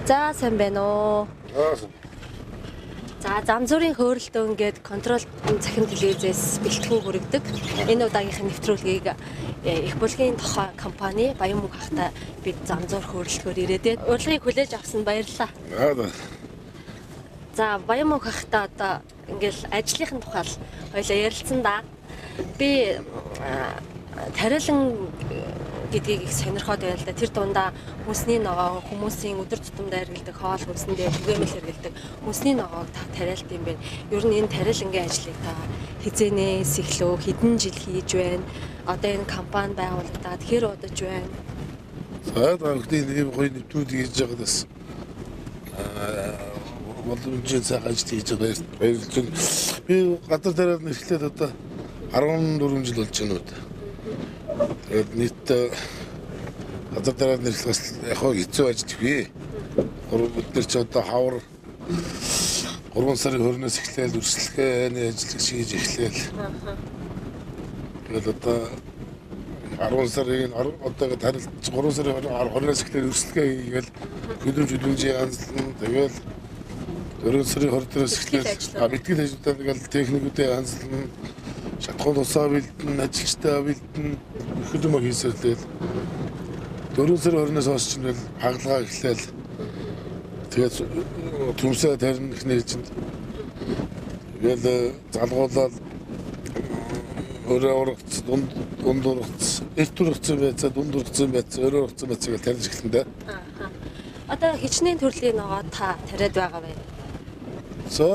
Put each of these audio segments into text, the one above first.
За сайн байна уу. За зам зүрийн хөөрөлтөө ингээд контрол цахим телевизээс бэлтгэн хүргэдэг. Энэ удаагийнхын нэвтрүүлгийг их булгийн тухай компани Баян мөнх ахтай бид зам зуур хөөрөлтөөр ирээд урилгыг хүлээж авсан баярлалаа. За Баян мөнх ахтай одоо ингээл ажлынхын тухай хоёлаа ярилцсан да. Би тариалан гэдгийг их сонирхоод байна л да. Тэр дундаа хүнсний ногоо, хүмүүсийн өдөр тутамдаа хэрэглэдэг хоол хүнсэндээ түгээмэл хэрэглэдэг хүнсний ногоог та тариалт юм байна. Ер нь энэ тариалангийн ажлыг та хизээнээс эхлөө хэдэн жил хийж байна? Одоо энэ компани байгуулагдаад хэр удаж байна? За гэнэ ийм гоё нэвтрүүлэг хийж байгаадас боломжтой цаг ажил хийж байгаа баярлалаа. Би гадар тариалт нэрлээд одоо 14 жил болж байна уу. Тэгээд нийт газар тариалт нэрлэхээс яг хэцүү ажил бий. Бид нар ч одоо хавар 3 сарын 20-наас эхлээл үргэлжлэхээний ажил хийж эхлээл. Тэгээд одоо 10 сарын одоо тариалт 3 сарын 20-наас эхлээл үргэлжлэхээ хийгээл хөдөлмжийн анзлан тэгэл 4 сарын 20-наас эхлээл мэтгэл ажлуудаа тэгэл техникүүдээ анзлан шатхуун тусаа бэлдэн, ажилчтай бэлдэн хөдөлмөр хийсэлтэл 4 сарын 20-наас хойш чинь хагалгаа эхлээл тэгээд төмсөө тарин ихнэр чинь тэгэл залгуулаад өөрөө ургац дунд ургац эрт ургацсан байцаа дунд ургацсан байцаа өөрөө ургацсан байцаа гэж тарьж эхлэн дээ. Одоо хичнээн төрлийн ногоо та тариад байгаа бай. За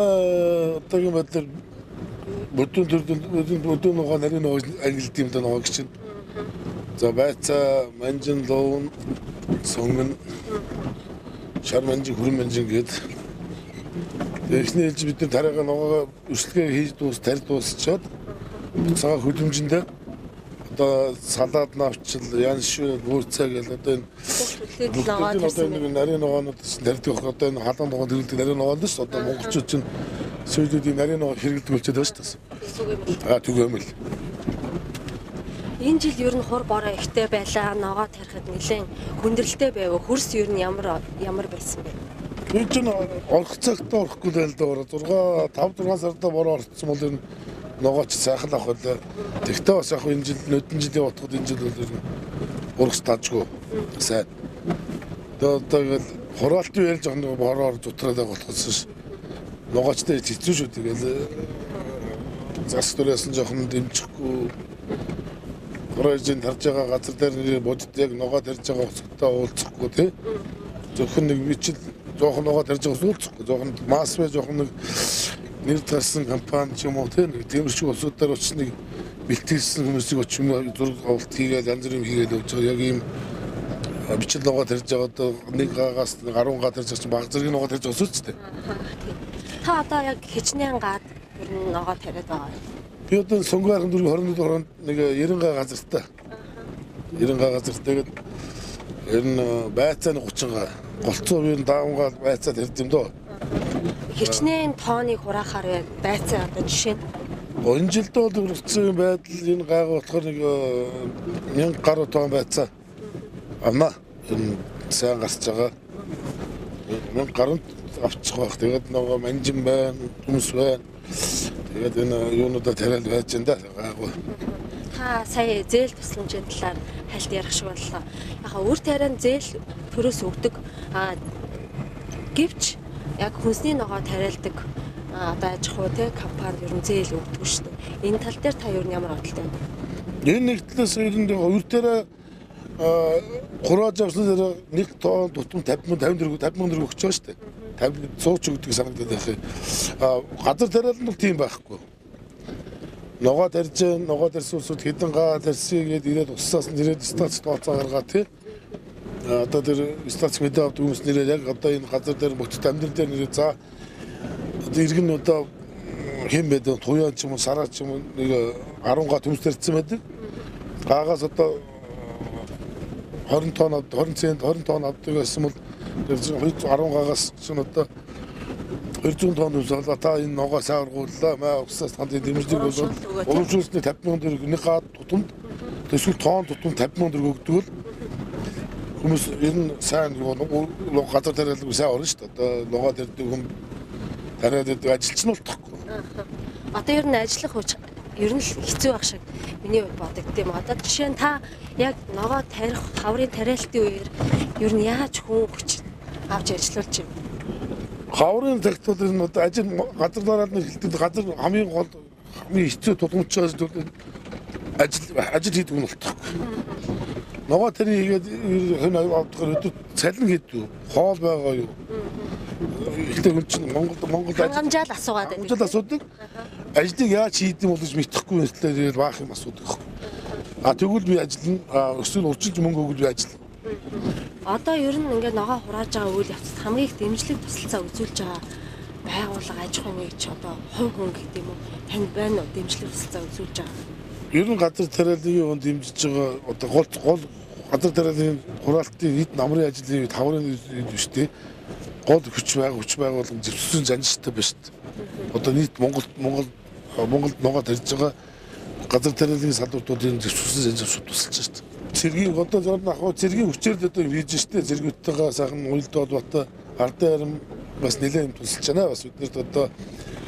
одоогийн байдлаар бүдүүн ногоо нарийн ногоо ангилд юм да ногоо гэж чинь. За байцаа манжин луун сонгон шар манжин хүрэн манжин гээд эхний ээлж бид нар тариагаа ногоо өрсөлдөө хийж тарь дуусчаад цагаан хөдөлмжөндөө одоо салаад навчил ян шүү бүрцээ гэл одоо энэ нарийн ногоонууд тарьдаг одоо энэ халуун ногоо хэрэглэдэг нарийн ногоон дэс одоо монголчууд чинь сөүлүүдийн нарийн ногоо хэрэглэдэг болчиход байна шүү дээ. Түгээмэл. Энэ жил ер нь хур бороо ихтэй байлаа. Ногоо тарихад нэлээд хүндрэлтэй байв. Хөрс ер нь ямар байсан бэ? Би ч орох цагт орохгүй л да. 5-6 сарда бороо орцсон бол энэ ногооч сайхан авах байлаа. Тэгтээ бас яг энэ жил нөдөн жилийн утгад энэ жил бол урагш таажгүй. Сайн. Одоо хураалтын үеэр жоохон бороор зутраад байгаа болохоос ногоочтой хэцүү шүү. Тэгэл зас төрөөс нь жоохон дэмжихгүй. Хоройжин тарж байгаа газар дээр бодит яг ногоо тарж байгаа уцтай уулзахгүй тий. Зөвхөн нэг бичил жоохон ногоо тарж байгаа уулзахгүй. Жоохон масс бай жоохон нэг нэр тарсан компани ч юм уу тий. Нэг тиймэрхүү улсуудаар очиж нэг бэлтгэсэн хүмүүсийг очиж зураг авалт хийгээл янз бүрийн хийгээл явж байгаа. Яг ийм бичил ногоо тарж байгаа одоо нэг гаагаас 10 га тарж байгаа чинь баг зэргийн ногоо тарж байгаа үстэй. Та одоо яг хичнээн гад ер нь ногоо тариад байгаа. Би одоо сонгоорын 4 24 нэг 90 га газартай. 90 га газар тэгээд ер нь байцааны 30 га голцоо би даавга байцаа тарьд юм доо. Хичнээн тооныг хураахаар байцаа одоо жишээ нь энэ жилд бол өргөцсөн байдал энэ гайг болохоор нэг 1000 гаруй тоон байцаа авна. Энэ сайн гарч байгаа. 1000 гаруй авчих байх. Тэгээд нөгөө манжин байна, хүмүүс байна. Тэгээд энэ юунуудаа тариал байж энэ гайгүй. Та сая зээл тусламжийн талаар хальт ярих шиг боллоо. Яхаа үр тариан зээл төрөөс өгдөг. Гэвч яг хүнсний ногоо тариалдаг одоо аж ахуй те компани ер нь зээл өгдөг шүү дээ. Энэ тал дээр та ер нь ямар бодолтой вэ? Энэ нэг талаас ер нь үр тариа хурааж авсан дээр нэг тоон тутам 50 төгрөг өгч байгаа шүү дээ. 50 сууч өгдөг санагдаад байх. Газар тариалт нь тийм байхгүй. Ногоо тарьж, ногоо тарьсан усуд хэдэн га тарьсыг ирээд уссаас нь ирээд стац тооцоо гаргаад тий. Одоо тэр стац мэдээ авдаг хүмүүс нэрээ яг одоо энэ газар дээр бүтэц амьдрал дээр нэрээ за одоо иргэн одоо хэм байдаг туяа ч юм уу сараа ч юм уу нэг 10 га төмс тарьсан байдаг. Гаагаас одоо 20 тонн 20 тонн авдаг байсан бол 10 гаагаас чинь одоо 200 тонн усалаа та энэ ногоо сааргууллаа маа усаас танд дэмждэг бол урамшуулсны 50,000 төгрөг нэг га тутамд эсвэл тоон тутамд 50,000 төгрөг өгдөг бол Хүмүүс ер нь сайн газар тариалан сайн орно шүү дээ. Одоо ногоо тарьдаг хүн тариад байдаг ажилч нь болтохгүй. Одоо ер нь ажиллах хүч ер нь л хэцүү байх шиг миний хувьд бодогд юм. Одоо жишээ нь та яг ногоо тарих, хаврын тариалтын үеэр ер нь яаж хүн хүч авч ажиллуулж юм? Хаврын тарихтууд энэ одоо газар дараад нь хэлдэг газар хамгийн гол хамгийн хэцүү тулгамж ажил хийдэг хүн болтохгүй. Ногоо тэрийг хийгээд хэн авдгаар өдөр цалин хийдэг хоол байгаа юу? Ихтэй хүн чинь Монгол Хангамжаал асуугаад байдаг. Хангамжаал асуудаг. Ажлыг яаж хийдэг юм бол гэж мэдэхгүй байслаар баах юм асуудаг. Тэгвэл би ажиллана. Өсвөл урчилж мөнгө өгөл би ажиллана. Одоо ер нь ингээд ногоо хурааж байгаа үйл явцад хамгийн их дэмжлэг тусалцаа үзүүлж байгаа байгууллага аж ахуйн нэгж одоо хувь хүн гэдэг юм уу? Танд байна уу дэмжлэг тусалцаа үзүүлж байгаа? Ер нь газар тариалын хүн дэмжиж байгаа одоо гол газар тариалын хураалтын нийт намрын ажлын үед хаврын үед биш дээ. Гол хүч байгууллагын зөвссөн занштай байна шүү дээ. Одоо нийт Монголд ногоо тарьж байгаа газар тариалын салбартуудын зөвссөн заншууд тусалж шүү дээ. Цэргийн одоо яг цэргийн хүчээр одоо хийж штэ зэргүүттэйгээ сайхан уйлдод бата ардын харим бас нэлээд юм тусалж байна. Бас бид нарт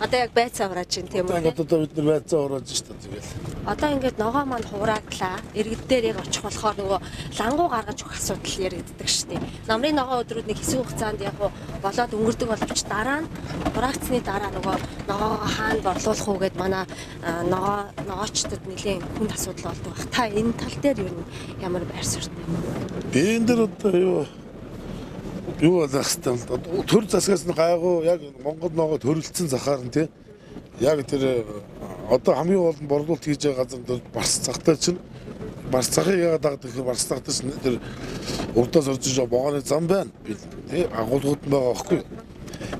одоо яг байцаа хурааж байна тийм үү? Одоо бид нар байцаа хурааж штэ тэгэл. Одоо ингээд ногоо маань хурааглаа. Иргэд дээр яг очих болохоор нөгөө лангуу гаргаж өгөх асуудал яригддаг шүү дээ. Намрын ногоо өдрүүд нэг хэсэг хугацаанд яг болоод өнгөрдөг боловч дараа нь хураагдсны дараа нөгөө ногоогоо хаана борлуулах уу гэд манай ногоочдод нэлээд хүнд асуудал болдог баг. Та энэ тал дээр юу ямар байр суурьтай? Би энэ дэр одоо юу болох хэвээр төр засгаас нь гайгүй яг Монгол ногоо төрөлцсөн захаар нь тий. Яг тэр одоо хамгийн гол нь борлуулалт хийж байгаа газар барс цагтай чинь барс цагыг яагаад дагдаг гэхээр барс цагтай чинь тэр урдаас орж иж богооны зам байна. Тий агуулгууд нь байгаа байхгүй.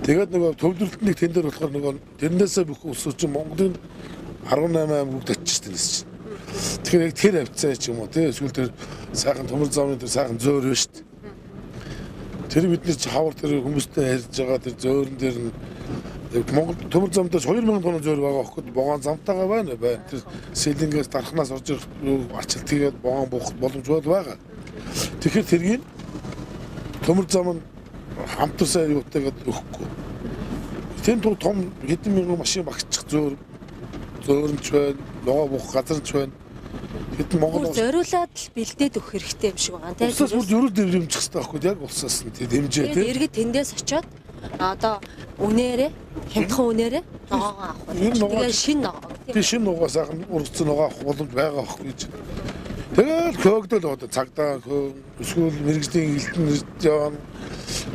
Тэгээд нөгөө төвлөрөлтний тендер болохоор нөгөө тэрнээсээ бүх улсууд чинь Монголын 18 аймагт очиж тэнэс чинь. Тэгэхээр яг тэр хавцаа ч юм уу тий эсвэл тэр сайхан төмөр замын тэр сайхан зөөр байна шүү дээ. Тэр бид нар хавар тэр хүмүүстэй ярьж байгаа тэр зөөрөн дээр нь Монгол төмөр замдаас 2000 тонн зөөр байгаа хөөд богоон замтайгаа байна. Тэр сэлингээс дарахнаас орж ачилт хийгээд богоон буух боломж байгаа. Тэгэхээр тэргийг төмөр зам нь хамтарсаа юутайгаад өгөхгүй. Тэн том хэдэн мянган машин багчих зөөрнч байна, ногоо буух газарч байна. Хэдэн Монгол зориулаад л бэлдээд өгөх хэрэгтэй юм шиг байгаа. Тэгээд улсаас бүр ерөөл дэмжих хэрэгтэй байхгүй яг улсаас нь дэмжээ тийм. Иргэд тэндээс очиод одоо үнээрээ хямдхан үнээрээ ногоогоо авах байна. Тэгээд шинэ ногоо. Тийм шинэ ногоо сайхан ургацсан ногоо авах боломж байгаа байхгүй гэж. Тэгээд хөөгдөл одоо цагдаа эсвэл мэрэгжлийн хилтэн яваа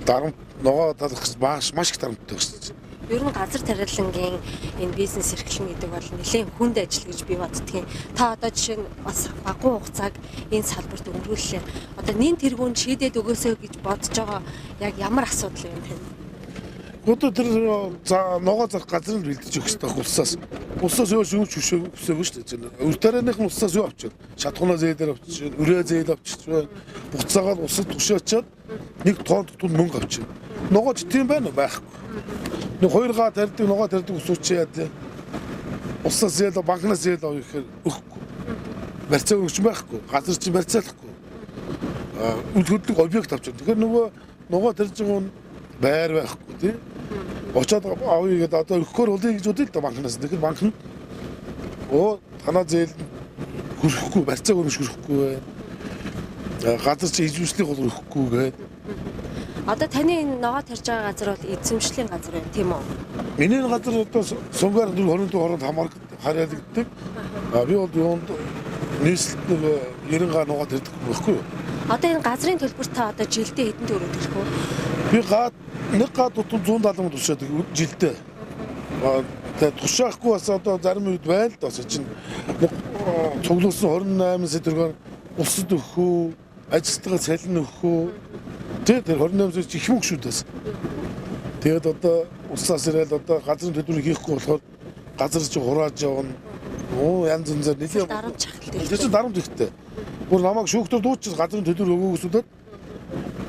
дарамт ногоо талах маш их дарамттай шүү дээ. Ер нь газар тариалангийн энэ бизнес эрхлэн гэдэг бол нэлээд хүнд ажил гэж би боддгийн. Та одоо жишээ нь бас багуу хугацааг энэ салбарт өнгөрүүллээ. Одоо нэн тэргүүнд шийдээд өгөөсэй гэж бодож байгаа яг ямар асуудал юм бэ? Одоо тэр ногоо зарах газрыг бэлдэж өгөх хэрэгтэй улсаас. Улсаас юу ч хүсээгүй шүү дээ. Өр тарианыхан улсаас юу авчаад шатхунаа зээлээр авчиж, өрөө зээл авчиж байна. Буцаагаад улсад тушаачаад нэг тонн тутун мөнгө авчих. Ногооч тийм байна уу байхгүй. Нэг 2 га тарьдаг ногоо тарьдаг усууч яа дээ. Улсаас зээл банкнаас зээл авах гэхээр өгөхгүй. Барьцаа өгч байхгүй. Газар чинь барьцаалахгүй. Үл хөдлөг объект авчих. Тэгэхээр нөгөө ногоо тарьж байгаа нь байр байхгүй тий. Очоод авъя гэдэг одоо өгөхөөр улъя гэж бодъё л да банкнаас. Тэгэхээр банк нь танаа зээл хөрөхгүй, барьцааг хөрөхгүй байна. Газар чи эзэмшлийг бол өгөхгүй гэдэг. Одоо таны энэ ногоо тарьж байгаа газар бол эзэмшлийн газар байна тийм үү? Миний газар одоо сунгаар 24 хооронд харьяалагддаг. Би бол юунд нийслэлт нэг 90 га ногоо тарьдаг байхгүй юу? Одоо энэ газрын төлбөр та одоо жилдээ хэдэн төгрөг төлөх вэ? Би нэг га тутам 170 тушаадаг жилдээ. Тэгээд тушаахгүй бас одоо зарим үед байна л да чинь цуглуулсан 28 сая төгрөг улсад өгөх үү, ажилтнаа салин өгөх үү. Тэр 28 сая их мөнгө шүү дээ. Тэгээд одоо улсаас ирээд одоо газрын төлбөрийг хийхгүй болохоор газар чи хурааж явна. Янз янзаар нэлээд дарамт чахалтай. Тэр чинь дарамт ихтэй. Бүр намайг шүүхтөр дуучих газрын төлбөр өгөөгөөсөд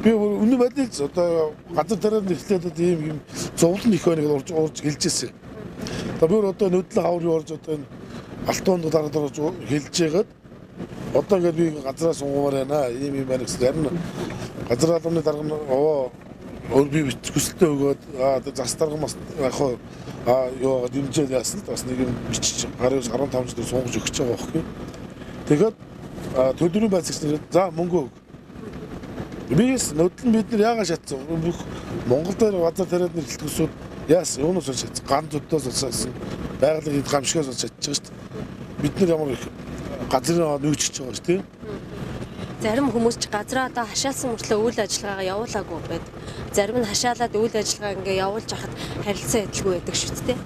би үнэн байдлыг одоо газар тарианд ихлээд ийм зовлон их байна гэж урж хэлжсэн. Одоо би одоо нөдлө хаврын орж одоо энэ алтуунд дараад хэлж байгаад одоо ингээд би газраас унгамаар байна ийм байна гэсэн. Харин газар албаны дарга нь өөр би хүсэлтээ өгөөд зас дарга бас яг ёо дэмжээд яасан л бас нэг юм бичиж 15 жил суугаж өгч байгаа байхгүй. Тэгээд төлөвлөрийн байцаагч нар за мөнгө өг. Бис нөтлөн бид нар яагаад шатсан бүх Монгол дээр газар тариад нэрлэлт өсөд яасан юунаас олж шатсан ган зүддээс олсон байгалийн гамшигаас олж шатж байгаа шүү дээ. Бид нар ямар их газрын нөөцөж байгаа шүү дээ. Зарим хүмүүс ч газраа одоо хашаасан мөртлөө үйл ажиллагаагаа явуулаагүй байд. Зарим нь хашаалаад үйл ажиллагаа ингээ явуулж хахад харилцаа эдлгүй байдаг шүү дээ.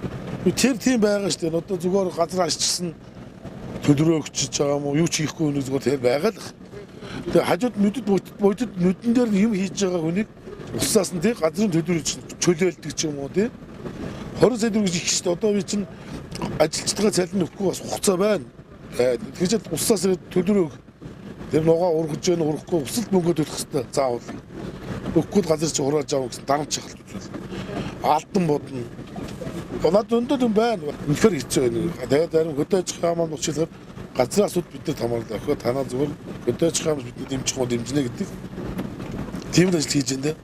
Тэр тийм байгаа шүү дээ. Одоо зүгээр газар ашигчсан төлрөө өгчөж байгаа юм уу? Юу ч хийхгүй нэг зүгээр тэр байгаа л. Тэгээ хажууд нүдэд нүдэн дээр юм хийж байгаа хүнийг усаас нь тий газрын төлрөө чөлөөлдөг ч юм уу тий. 20 сая төгрөг их шүү дээ. Одоо би чинь ажилчдаа цалин өгөхгүй бас хугацаа байна. Тэгж усаас төлрөө тэр нугаа ургаж яана урахгүй усалт мөнгө төлөх хэрэгтэй заавал. Өгөхгүй газар чи хурааж авах гэсэн дарамт шахалт үзвэл. Алдан бодно. Надад өндөр юм байна. Үнэхээр хэцүү байна. Тэгээд зарим хөдөө аж ахуйн маань учруулахаар газраас үд бид нар хамаарлаа. Өхөө танаа зүгээр хөдөө аж ахуйн бидний дэмжих уу дэмжинэ гэдэг. Тийм л ажил хийж байна.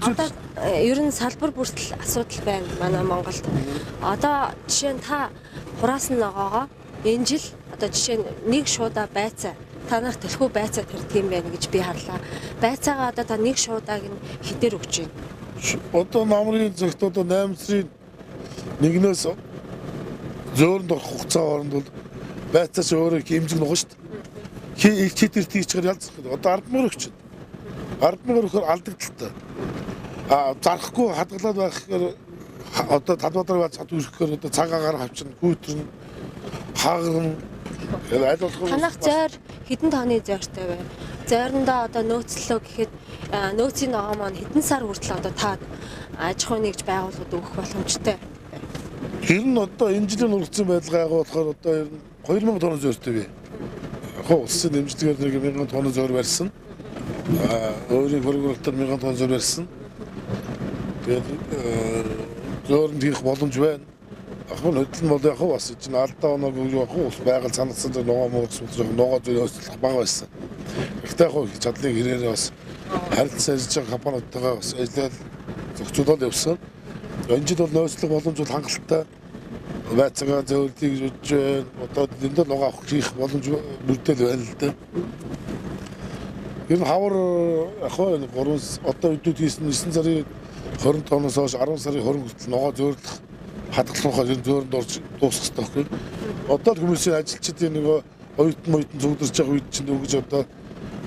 Одоо ер нь салбар бүртэл асуудал байна манай Монголд. Одоо жишээ нь та хураасан ногоогоо энэ жил одоо жишээ нь нэг шуудаа байцаа танах төлхөө байцаа тарьдаг юм байна гэж би харлаа. Байцаагаа одоо та нэг шуудааг нь хідээр өгч байна. Одоо намрын зөвхт одоо 8 сарын 1-ээс зөөрөнд орох хугацаа хооронд бол байцаач өөрөө хэмжиг нугах шүү дээ. Хитэр тийчээр ялцах. Одоо 10,000 өгч байна. 10,000 өгөхөр алдагдaltaй. Зарахгүй хадгалаад байх гэхээр одоо талбайдар байж хад үргэхээр одоо цагаагаар хавчна, гүйтрэн, хаагран танах зойр хэдэн тооны зойртой вэ? Зойрондоо одоо нөөцлөө гэхэд нөөцийн ногоо маань хэдэн сар хүртэл одоо та аж ахуй нэгж байгууллагад өгөх боломжтой. Тэр нь одоо энэ жилийн ургацсан байдлаа байгуулахаар одоо ер нь 2000 тонн зойртой бий. Яг улсын дэмжлэгээр нэг 1000 тонн зойр барьсан. Өөрийн хөргөлтөөр 1000 тонн зойр барьсан. Тэгээд зойронд хийх боломж байна. Ахын хөдөлн бол яг бас чинь алдаа оноо гэж яг ус байгаль санагдсан дээр ногоо мөрөс ногоо зөрөөслөх бага байсан. Ихтэй яг чадлын хэрээр бас харилцаа хийж байгаа компаниудтайгаа бас ажиллаад зохицуулаад явсан. Энэ жил бол нөөцлөх боломж бол хангалттай байцаагаа зөөлдгийг гэж бодож байна. Одоо дэндээ ногоо авах хийх боломж бүрдэл байна л да. Энэ хавар яг 3 одоо өдөрт хийсэн 9 сарын 20 тонноос хойш 10 сарын 20 хүртэл ногоо зөөрлөх хадгалахаар энэ зөөрөнд орж дуусах хэрэгтэй байхгүй. Одоо л хүмүүсийн ажилчдын нөгөө оюутан зүгдэрч байгаа үед чинь өгж одоо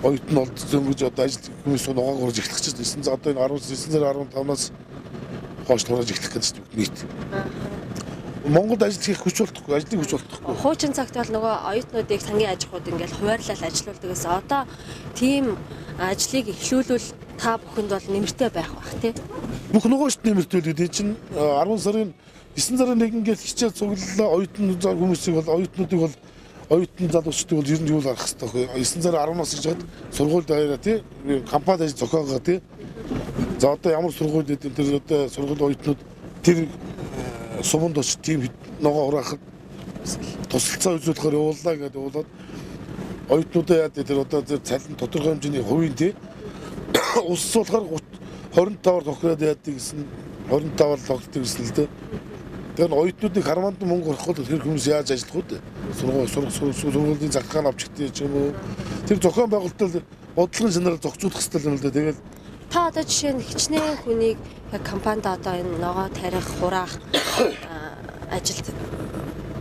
оюутан олдсон гэж одоо ажил хүмүүс ногоог орж эхлэх чинь 9 одоо энэ 19 сарын 15-наас хойш туураж эхлэх гэж байна нийт. Монголд ажил хийх хүч болтохгүй, ажлыг хүч болтохгүй. Хуучин цагт бол нөгөө оюутнуудыг сангийн аж ахуйд ингээл хуваарлал ажилуулдагээс одоо тийм ажлыг эхлүүлвэл та бүхэнд бол нэмэртэй байх бах тий. Бүх нөгөө шүү дээ нэмэртэй дээ чинь 10 сарын 9 сарын 1 ингээд хичээл цуглалаа оюутан хүмүүсийг бол оюутнуудыг бол оюутан залуучдыг бол ер нь юу л арах хэрэгтэй байхгүй. 9 сарын 10-наас гэж хад сургуульд аваараа тий компанид ажил зохиогоо тий. За одоо ямар сургууль гэдэг тэр одоо сургууль оюутнууд тэр суманд очиж тийм ногоо хураахад тусалцаа үзүүлэхээр явууллаа гэдэг уулаад оюутнуудаа яа тэр одоо тэр цалин тодорхой хэмжээний хувийн тий ус болохоор 25-аар тохироод яадаг гэсэн 25-аар тогтдог гэсэн л дээ. Тэр оюутнуудыг харманд мөнгө ороход тэр хүмүүс яаж ажиллах вэ? Сургуулийн захаан авч ихтэй ч юм уу. Тэр зохион байгуулалт бодлогын шинээр зохицуулах хэрэгтэй юм л дээ. Тэгээд та одоо жишээ нь хичнээн хүнийг яг компанид одоо энэ ногоо тарих, хураах ажилд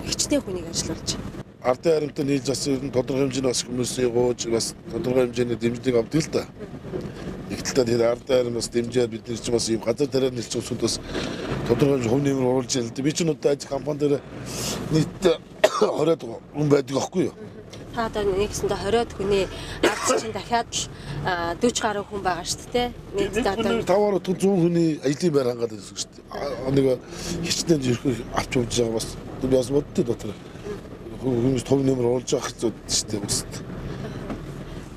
хичнээн хүнийг ажилуулж байна. Ардын харимтаа нийлж бас ер нь тодорхой хэмжээний бас хүмүүсийн гооч бас тодорхой хэмжээний дэмжлэг авдаг л да. Нэгдэлтэй тэр ардын харим бас дэмжээд бид нар ч бас ийм газар тариа нэлж усуд бас тодорхой хэмжээ хувь нэмэр оруулж ял дээ. Би ч одоо ажил компани дээр нийтдээ 20 хүн байдаг аахгүй юу? Та одоо нэгсэндээ 20 хүний ард чинь дахиад л 40 гаруй хүн байгаа шүү дээ. Нийтдээ одоо 5-аар 100 хүний ажлын байр хангаад байсан шүү дээ. Нэг хичнээн зэрэг авч явж байгаа бас би бас боддоо дотор. Хүмүүс төв нэмэр оруулж авах хэрэгтэй шүү дээ бас.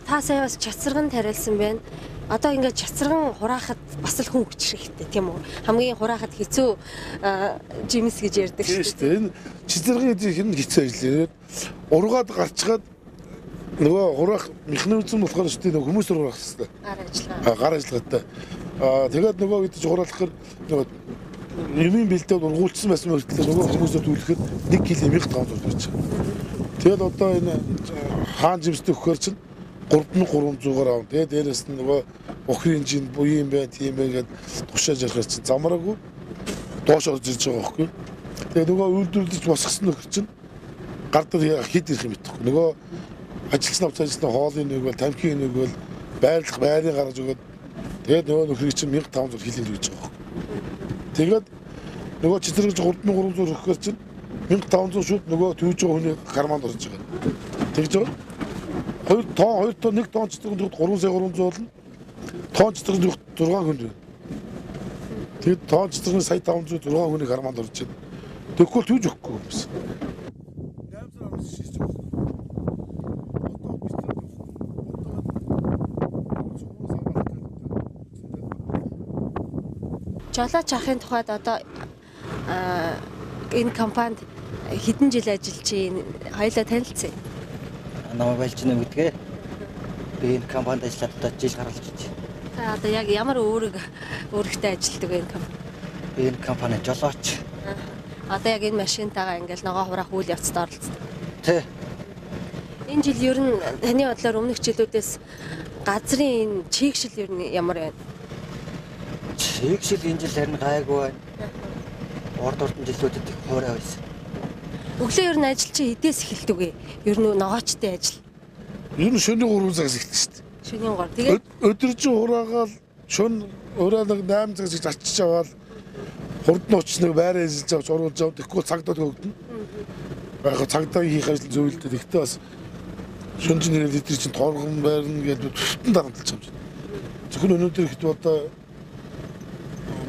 Та сая бас чацарган тариалсан байна. Одоо ингээд чацарган хураахад бас л хүн хүч хэрэгтэй тийм үү? Хамгийн хураахад хэцүү жимс гэж ярьдаг шүү дээ. Энэ чацарган гэдэг нь хэцүү ажил. Ургаад гарчгаад нөгөө хураах механизм болохоор шүү дээ хүмүүсээр хураах хэрэгтэй. Гар ажиллагаа. Гар ажиллагаатай. Тэгээд нөгөө гэдэг чинь хураалахаар нөгөө юмын бэлдээд ургуулсан байсан мөртлөө нөгөө хүмүүсээр түлхэхэд 1 кг 1500 гэж. Тэгээд одоо энэ хаан жимстэй өгөхөр чинь 3300-аар авна. Тэгээд дээрэс нь нөгөө охрын жин буян бай тийм байгаад тушааж ярихаар чинь замраагүй доош орж ирж байгаа байхгүй. Тэгээд нөгөө үйлдвэрлэж босгосон нөхөр чинь гар дээр хэд ирэх юм бэ? Нөгөө ажилч навч ажилласны хоолын нэг бол тамхины нэг бол байрлах байрыг гаргаж өгөөд тэгээд нөгөө нөхрийг чинь 1500 хилээд өгч байгаа. Тэгээд нөгөө цэцэрэгж 3300 өгөхөр чинь 1500 шууд нөгөө төвж байгаа хүний карманд орж байгаа. Тэгж байгаа. 2 тонн 1 тонн цэцэрэг 3 сая 300 болно. Тонн цэцэрэг 6 хүнд байна. Тэгээд тонн цэцэрэг сая 500 6 хүний карманд орж байна. Тэгэхгүй төвж өгөхгүй юм байна. Жолооч ахын тухайд одоо энэ компанид хэдэн жил ажиллаж байна? Хоёулаа танилцъя. Намайг Балжин гэдгээ. Би энэ компанид ажиллаад одоо жил гаргалж байна. Та одоо яг ямар өөрөгтэй ажилладаг вэ энэ компани? Би энэ компани жолооч. Одоо яг энэ машинтайгаа ингээл ногоо хураах үйл явцад оролцдог. Тэ. Энэ жил ер нь таны бодлоор өмнөх жилүүдээс газрын энэ чийгшил ер нь ямар байна? Чийгшил энэ жил харин гайгүй байна. Урд жилүүдэд их хуурай байсан. Өглөө ер нь ажил чи эдээс эхэлдэг вэ? Ер нь ногоочтой ажил. Ер нь шөнийн 3 цагаас эхэлдэг шүү дээ. Шөнийн 3. Тэгээд өдөржин хураагаал шөн урaalаг 8 цагаас гэж ачиж аваад хурд нь очсныг байраа эзэлж авч оруулж аваад тэгэхгүй цагдаад хөөгдөн. Яг цагдаа хийх ажил зөвлөлтөд ихтэй бас шөнжин нэрэл эдгээр чинь торгон байрна гэдэг төвтөн дарамтлаж байгаа юм. Зөвхөн өнөөдөр ихэд одоо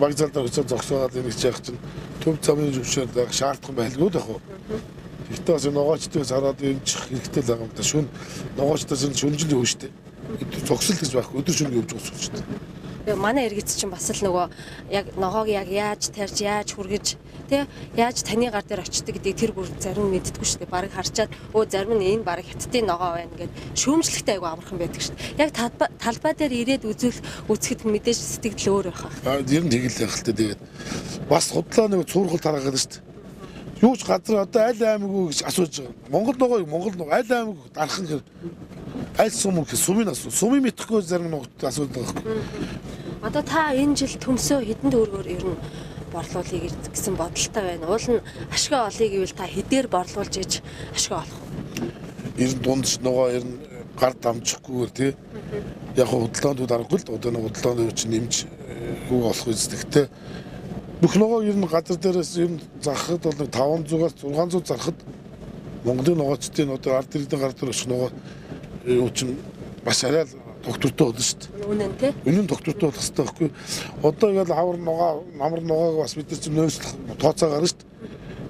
багцаалтаа өчөө зогсоод энэ их яах чинь төв замын зөвшөөрөл шаардсан байлгүй дах уу. Ихтэй бас ногоочдоос хараад юмчих хэрэгтэй л байгаа юм да. Шүн ногоочдоос шүнжин өгнө шүү дээ. Зогсол гэж байхгүй өдөр шөнө явж байгаа шүү дээ. Тэгээ манай иргэц чинь бас л нөгөө яг ногоог яг яаж тарьж яаж хүргэж тий яаж таны гар дээр очдөг гэдгийг тэр бүр зарим мэддэггүй шүү дээ. Бараг харчаад өө зарим нь энэ бараг хятадын ногоо байна гэд шүүмжлэхтэй айгу амархан байдаг шүү дээ. Яг талбай дээр ирээд үзэхэд мэдээж сэтгэл өөр байх. Ер нь тэгэл байх л дээ. Тэгээд бас худлаа нэг цуургал тараагаад шүү дээ. Юу ч газар одоо аль аймаг гэж асууж байгаа. Монгол ногоо аль аймаг дархан гэр аль сум гэх сумын асуу. Сумын мэдхгүй зарим ногоо асуудаг байхгүй. Одоо та энэ жил төмсөө хэдэн төгрөгөөр ер нь борлуулъя гэсэн бодолтой байна. Уул нь ашиг олъё гэвэл та хэдээр борлуулж иж ашиг олох вэ? Ер нь дунд ногоо ер нь гар дамжихгүйгээр тий. Яг худалдаанд дараагүй л одоо нэг худалдаанд чинь нэмж юу болох вэ гэхдээ бүх ногоо ер нь газар дээрээс ер нь зархад бол 500-аас 600 зархад Монголын ногоочдын одоо ард иргэдийн гар дээр очих ногоо юу чинь бас арай доктортой болно шүү дээ. Үнэн тий. Үнэн доктортой болох хэрэгтэй байхгүй. Одоо ингээл намар ногоог бас бид нар чинь нөөцлөх тооцоо гарна шүү дээ.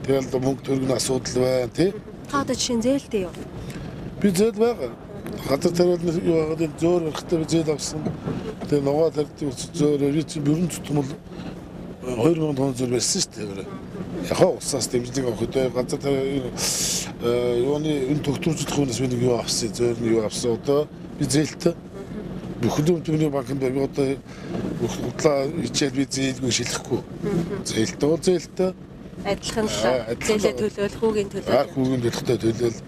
Тэгэл мөнгө төргөн асуудал байна тий. Та одоо жишээ зээлтэй юу? Би зээл байгаа. Газар тариулны юу байгаа зөөр өрхтэй би зээл авсан. Тэгээ ногоо тарьдаг зөөр өрий чинь бүрэн зүтгэм бол 2000 тонн зөөр байсан шүү дээ. Яг усаас дэмжлэг авах хөдөө газар юуны энэ төгтөржлөх хүнээс би нэг юу авсан зөөрний юу авсан одоо би зээлтэй бүхэл төвний банкнд би одоо худлаа хичээл би зээлгүй шилэхгүй. Зээлтэй бол зээлтэй. Адилхан л зээлээ төлөөл хүүгийн төлөөл. Хүүгийн төлөхтэй төлөөл.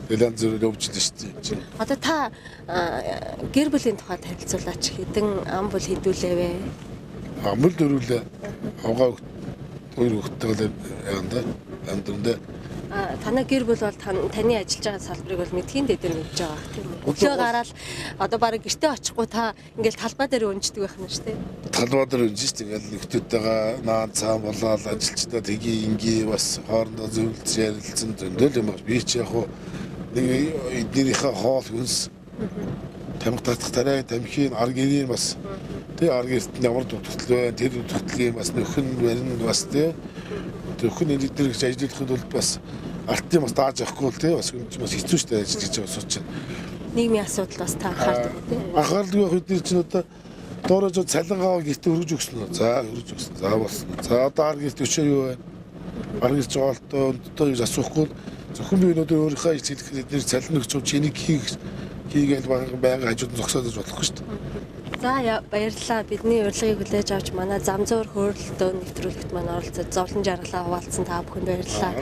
Дэлэн зөөр явуулж шүү дээ. Одоо та гэр бүлийн тухай танилцуулаач. Хэдэн ам бол хэдүүлээвэ? Амл дөрүүлээ. Авгаа хоёр хүүхдтэй яанда амдрандаа. Танай гэр бүл бол таны ажиллаж байгаа салбарыг бол мэдхийн дэдэр мэдж байгаа тийм үү? Өглөө гараад одоо барыг гэртээ очихгүй та ингээл талбай дээр өнждөг байх нь шүү дээ. Талбай дээр өнжиж шүү дээ. Ингээл нөхдөдтэйгээ наан цаан болоод ажилчдаа тгий ингийн бас хоорондоо зөвлөж ярилцсан зөндөл юм байна. Би ч яг хуу нэг эднэрийнхээ хоол хүнс тамхи татах тарай тамхины ар гэрийн бас тий ар гэрт ямар дутгал байна. Тэр дутгалын бас нөхөн барин бас тий нөхөн эдгээр гэж ажиллахад бол бас алтын бас дааж явахгүй л тий бас хэцүү шүү дээ ажиллаж байгаа сууч. Нийгмийн асуудал бас та анхаардаг тий. Анхаардаг байх үед чинь одоо доорож цалингаа гэртээ өргөж өгсөн нь. За өргөж өгсөн. За болсон. За одоо ар гэрт өчөө юу байна? Ар гэрт жоолтой өндөртөө гэж асуухгүй Зөвхөн би өнөөдөр өөрийнхөө хэлэхэд эдгээр цалин өгч чиний хийгээл байгаа хажууд зогсоод гэж болохгүй шүү дээ. За баярлалаа. Бидний урилгыг хүлээж авч манай зам зуур хөөрөлтөө нэвтрүүлэгт маань оролцоод зовлон жаргалаа хуваалцсан та бүхэнд баярлалаа.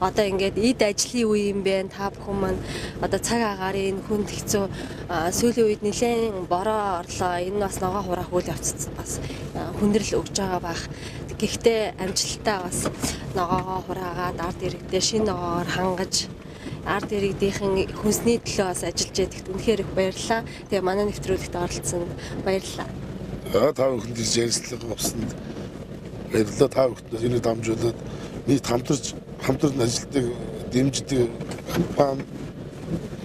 Одоо ингээд эд ажлын үе юм байна. Та бүхэн маань одоо цаг агаарын хүнд хэцүү сүүлийн үед нэлээд бороо орлоо. Энэ бас ногоо хураах үйл явц бас хүндрэл өгж байгаа бах. Гэхдээ амжилттай бас ногоогоо хураагаад ард иргэдээ шинэ ногоогоор хангаж ард иргэдийн хүнсний төлөө бас ажиллаж ядагт үнэхээр их баярлалаа. Тэгээ манай нэвтрүүлэгт оролцсонд баярлалаа. Та бүхэнд ирж ярилцлага авсанд баярлалаа. Та бүхэнд энэ дамжуулаад нийт хамтарч ажилтдаг дэмждэг компани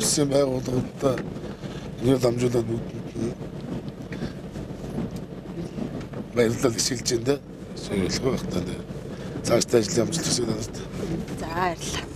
үсэн байгууллагуудаа энэ дамжуулаад баярлалаа гэж хэлж байна. Зөвлөгөө багтаа. Цаашдаа ажил амжилт хүсье надад. За баярлалаа.